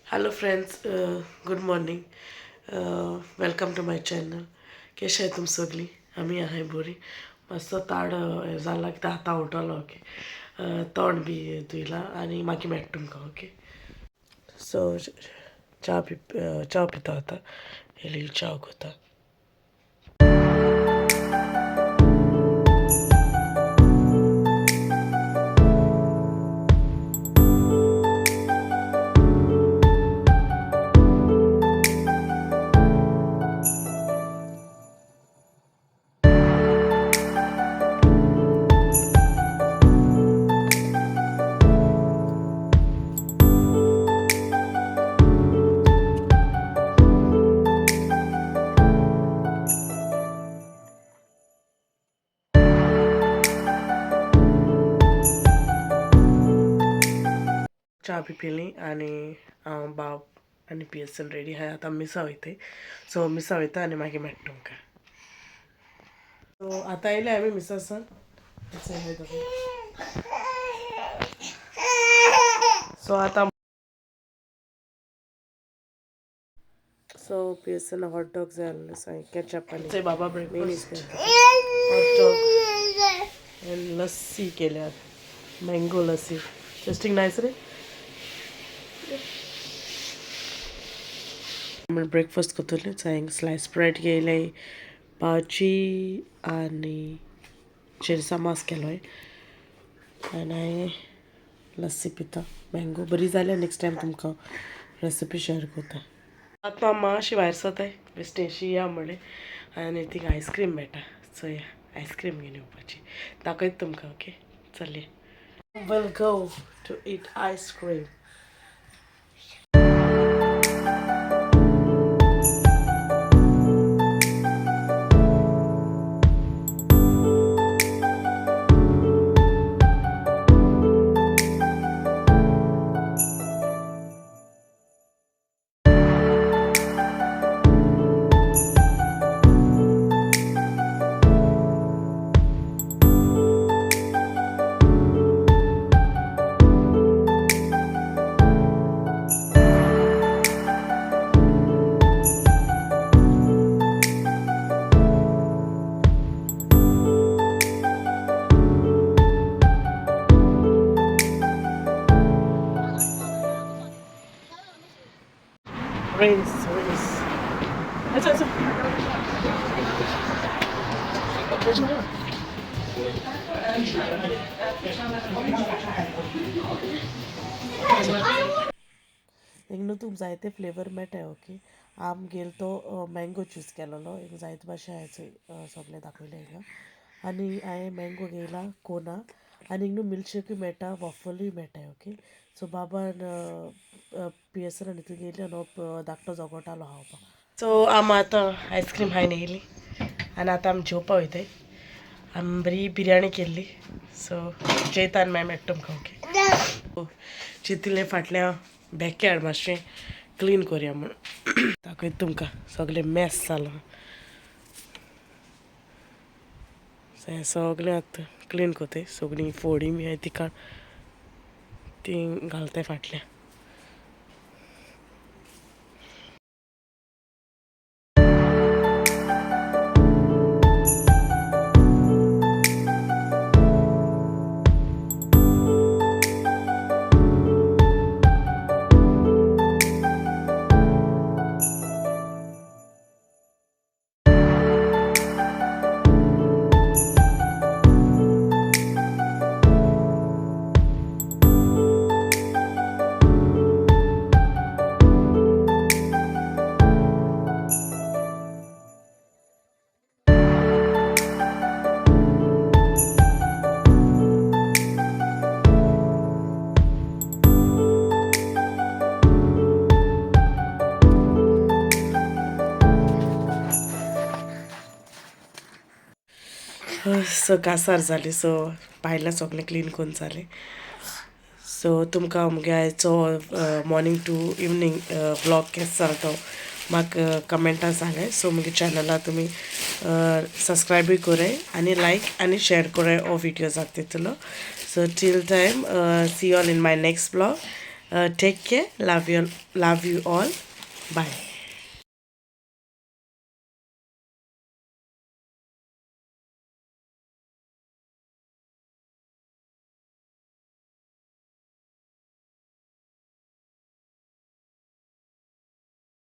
Hello friends, good morning. Welcome to my channel. कशे आहे तुम सगळी? आम्ही आहे बरी. मस्त ताड झाला की आता उठवलं. ओके. तोंड बी तुला आणि मागी मेट तुमकां. ओके. सो चा पिता आता हेली चा कोता. चा बी पिली आणि बाप आणि पियसन रेडी आहे. आता मिसा वयते. सो मिसा वयता आणि मागीर मेट तुमकां. सो आता येयले आमी मिसासन. सो आता सो पियसन हॉट डॉग जाय आसले केचप आनी बाबा ब्रेकफास्ट हॉट डॉग आणि लस्सी केल्यात. मँगो लस्सी टेस्टिंग नाईस रे. ब्रेकफास्ट करतले. हांवें स्लायस ब्रेड घेयले, भाजी आनी चिरसा मास केलोय आनी हांवें लस्सी पिता. मँगो बरी जाल्या. नेक्स्ट टायम तुमकां रेसिपी शेअर करता. आतां मातशी भायर सरताय बेश्टेशी या म्हणलें आनी थिंग आयस्क्रीम मेळटा. सो या आयस्क्रीम घेवन येवपाची. दाखयता तुमकां. ओके, चल या. We'll go to eat ice cream. Race. अच्छा. एक तुम जायते फ्लेवर मेळटाय. ओके. आम गेल तो मँगो चूज केलेलो. एक जायते भाशे हांवें सगळे दाखयले हिंगा. आनी हांवें मँगो घेयला कोना आनी न्हू मिल्कशेकूय मेळटा, वॉफलूय मेळटाय. ओके. सो बाबान पियसर आनी तूं गेयले न्हू धाकटो जोगोटालो खावपाक. सो आम आतां आयस्क्रीम हांवें येयली आनी आतां आमी जेवपा वयताय. आमी बरी बिरयाणी केल्ली. सो जेयता आनी मागीर मेळटा तुमकां. ओके. चिंतिल्लें फाटल्यां बॅकयार्ड मातशें क्लीन कोरया म्हूण. दाखयता तुमकां. सगळें मॅस जालां. हें सगळें आतां क्लीन कोताय. सगळीं फोडी बी आहाय ती घालताय फाटल्यान. सो कासार जाली. सो भायल्यान सगळें क्लीन करून जालें. सो तुमकां मुगे आयचो मॉर्निंग टू इवनींग व्लॉग केसो जालो तो म्हाका कमेंटान सांगाय. सो मुगे चॅनला तुमी सबस्क्रायबूय कोराय आनी लायक आनी शेअर कोराय हो व्हिडिओ जाता तितलो. So till time see all in my next vlog Take care. Love you all. Bye.